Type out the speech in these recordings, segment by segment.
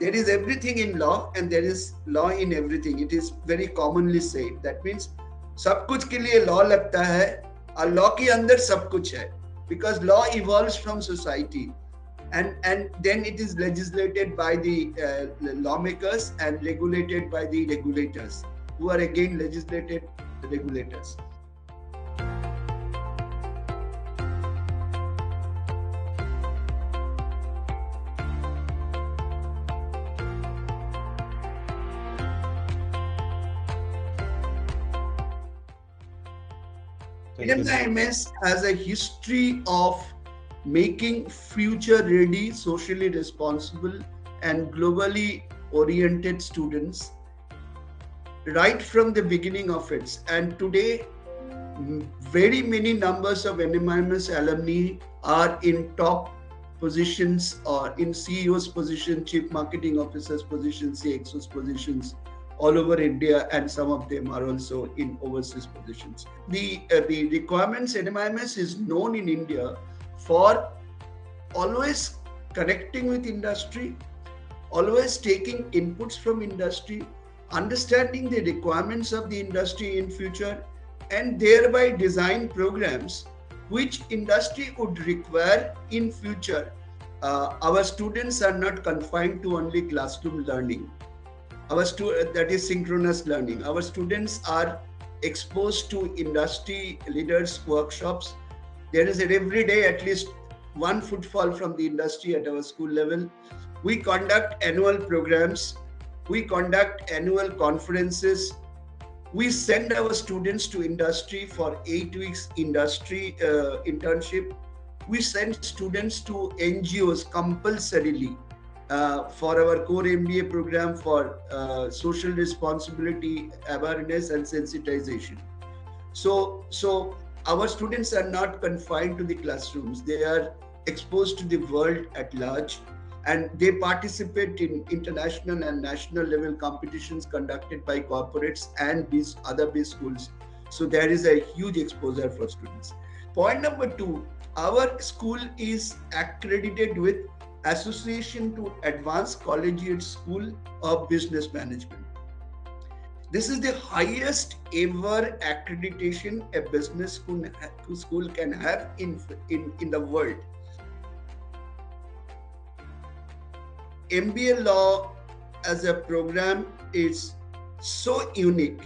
There is everything in law and there is law in everything. It is very commonly said. That means सब कुछ के लिए law लगता है और law के अंदर सब कुछ है, because law evolves from society and then it is legislated by the lawmakers and regulated by the regulators, who are again legislated regulators. NMIMS has a history of making future-ready, socially responsible, and globally oriented students right from the beginning of it. And today, very many numbers of NMIMS alumni are in top positions or in CEO's position, Chief Marketing Officer's position, CXO's positions all over India, and some of them are also in overseas positions. The requirements, NMIMS is known in India for always connecting with industry, always taking inputs from industry, understanding the requirements of the industry in future, and thereby design programs which industry would require in future. Our students are not confined to only classroom learning. That is synchronous learning. Our students are exposed to industry leaders workshops. There is every day at least one footfall from the industry at our school level. We conduct annual programs. We conduct annual conferences. We send our students to industry for 8 weeks industry internship. We send students to NGOs compulsorily for our core MBA program for social responsibility, awareness and sensitization. So our students are not confined to the classrooms. They are exposed to the world at large, and they participate in international and national level competitions conducted by corporates and these other base schools. So there is a huge exposure for students. Point number 2, our school is accredited with Association to Advanced Collegiate School of Business Management. This is the highest ever accreditation a business school can have in the world. MBA law as a program is so unique.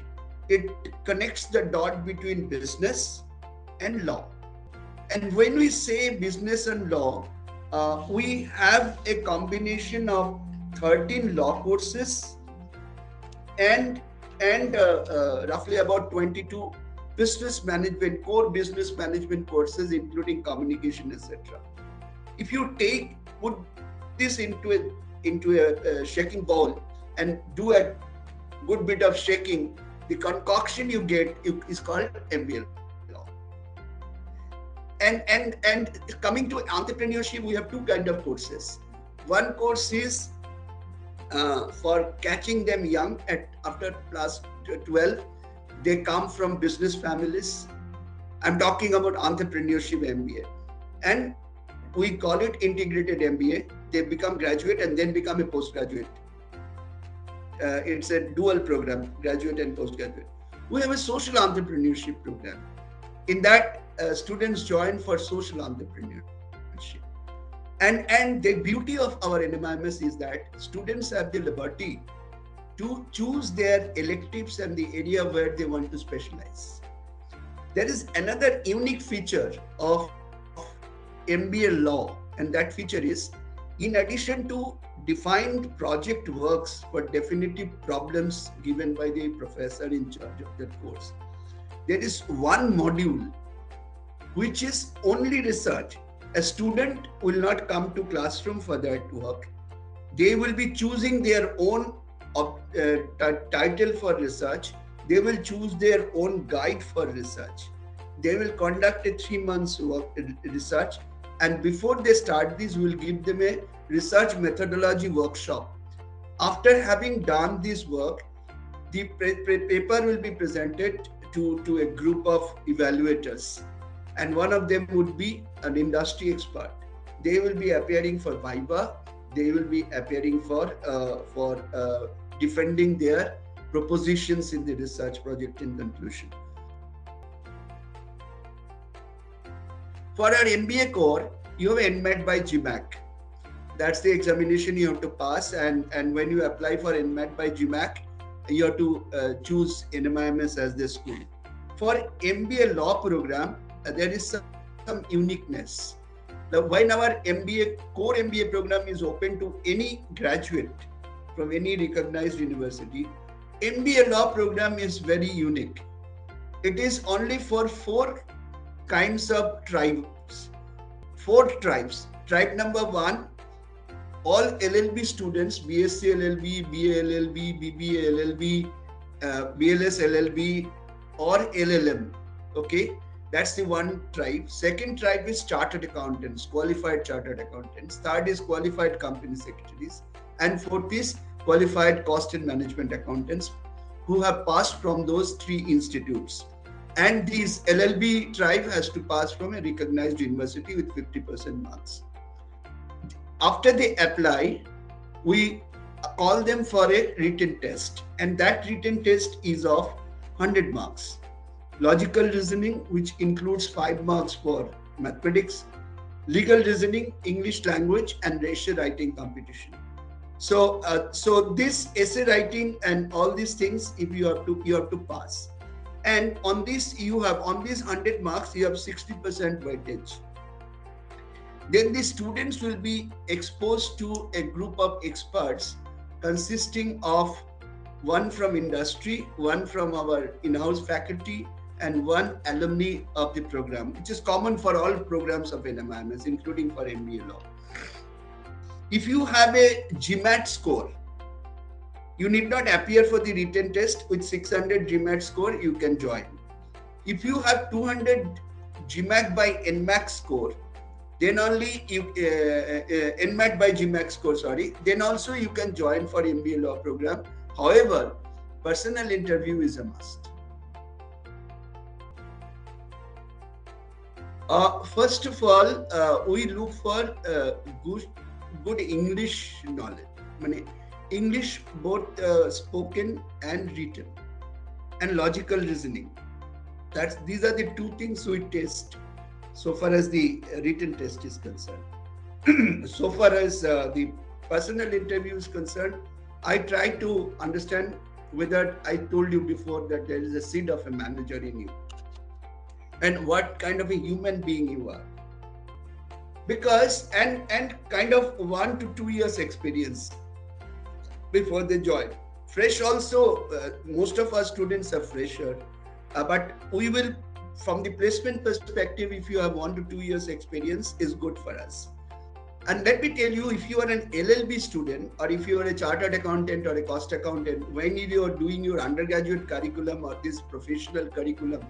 It connects the dot between business and law. And when we say business and law, we have a combination of 13 law courses and roughly about 22 core business management courses, including communication, etc. If you put this into a shaking bowl and do a good bit of shaking, the concoction you get is called MBA law. And coming to entrepreneurship, we have two kinds of courses. One course is for catching them young after class 12. They come from business families. I'm talking about entrepreneurship MBA. And we call it integrated MBA. They become graduate and then become a postgraduate. It's a dual program, graduate and postgraduate. We have a social entrepreneurship program. In that, students join for social entrepreneurship. And the beauty of our NMIMS is that students have the liberty to choose their electives and the area where they want to specialize. There is another unique feature of MBA law, and that feature is, in addition to defined project works for definitive problems given by the professor in charge of that course, there is one module which is only research. A student will not come to classroom for that work. They will be choosing their own title for research. They will choose their own guide for research. They will conduct a 3 months work research, and before they start this, we will give them a research methodology workshop. After having done this work, the paper will be presented to a group of evaluators, and one of them would be an industry expert. They will be appearing for Viva. they will be appearing for defending their propositions in the research project in conclusion. For our MBA core, you have NMAT by GMAC. That's the examination you have to pass, and when you apply for NMAT by GMAC, you have to choose NMIMS as the school. For MBA law program, there is some uniqueness. Now, when our core MBA program is open to any graduate from any recognized university, MBA law program is very unique. It is only for 4 kinds of tribes. 4 tribes. Tribe number 1, all LLB students, BSc LLB, BA LLB, BBA LLB, BLS LLB, or LLM. Okay, that's the one tribe. Second tribe is chartered accountants, qualified chartered accountants. Third is qualified company secretaries, and fourth is qualified cost and management accountants who have passed from those 3 institutes. And this LLB tribe has to pass from a recognized university with 50% marks. After they apply, we call them for a written test, and that written test is of 100 marks. Logical reasoning, which includes 5 marks for mathematics, legal reasoning, English language, and essay writing competition. So this essay writing and all these things, if you have to pass. And on this, on these 100 marks, you have 60% weightage. Then the students will be exposed to a group of experts consisting of 1 from industry, 1 from our in-house faculty, and 1 alumni of the program, which is common for all programs of NMIMS, including for MBA law. If you have a GMAT score, you need not appear for the written test. With 600 GMAT score, you can join. If you have 200 GMAT by NMAC score, then only you NMAT by GMAC score, then also you can join for MBA law program. However, personal interview is a must. First of all, we look for good English knowledge. English both spoken and written, and logical reasoning. These are the 2 things we test so far as the written test is concerned. So far as the personal interview is concerned, I try to understand whether I told you before that there is a seed of a manager in you, and what kind of a human being you are. Because and kind of 1 to 2 years experience before they join. Fresh also, most of our students are fresher, but we will, from the placement perspective, if you have 1 to 2 years experience, is good for us. And let me tell you, if you are an LLB student, or if you are a chartered accountant or a cost accountant, when you are doing your undergraduate curriculum or this professional curriculum,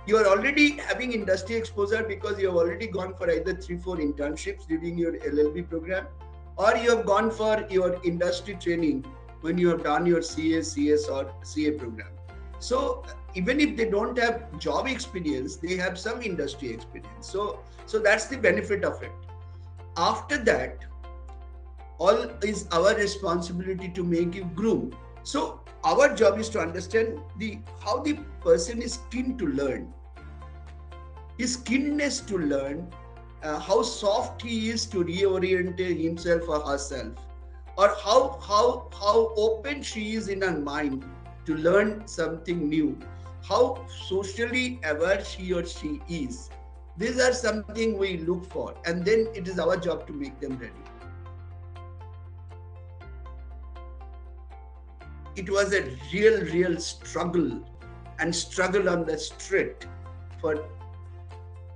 you are already having industry exposure because you have already gone for either 3-4 internships during your LLB program, or you have gone for your industry training when you have done your CA, CS or CA program. So even if they don't have job experience, they have some industry experience. So that's the benefit of it. After that, all is our responsibility to make you groom. So our job is to understand how the person is keen to learn, his keenness to learn, how soft he is to reorient himself or herself, or how open she is in her mind to learn something new, how socially aware she or she is. These are something we look for, and then it is our job to make them ready. It was a real struggle on the street for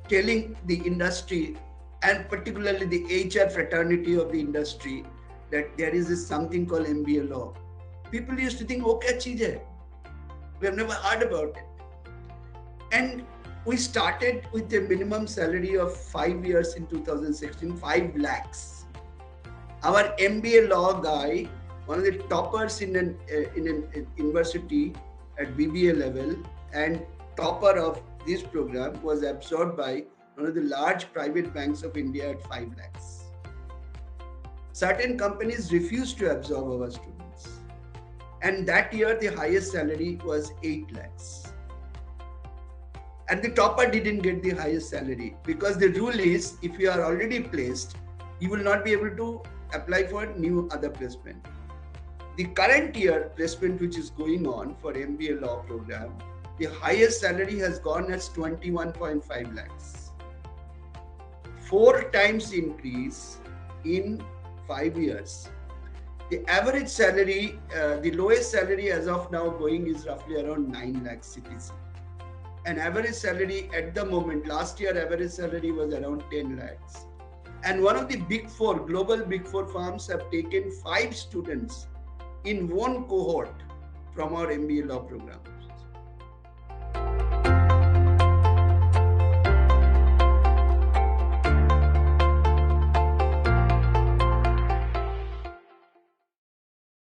telling the industry, and particularly the HR fraternity of the industry, that there is something called MBA law. People used to think, okay, cheez hai. We have never heard about it. And we started with a minimum salary of 5 years in 2016, 5 lakhs. Our MBA law guy, one of the toppers in an university at BBA level and topper of this program, was absorbed by one of the large private banks of India at 5 lakhs. certain companies refused to absorb our students. And that year, the highest salary was 8 lakhs. And the topper didn't get the highest salary because the rule is if you are already placed, you will not be able to apply for new other placement. The current year placement which is going on for MBA law program, the highest salary has gone as 21.5 lakhs. 4 times increase in 5 years. The average salary, the lowest salary as of now going is roughly around 9 lakhs CTC. And average salary at the moment, last year average salary was around 10 lakhs. And one of the big four, global big four firms have taken 5 students in one cohort from our MBA law program.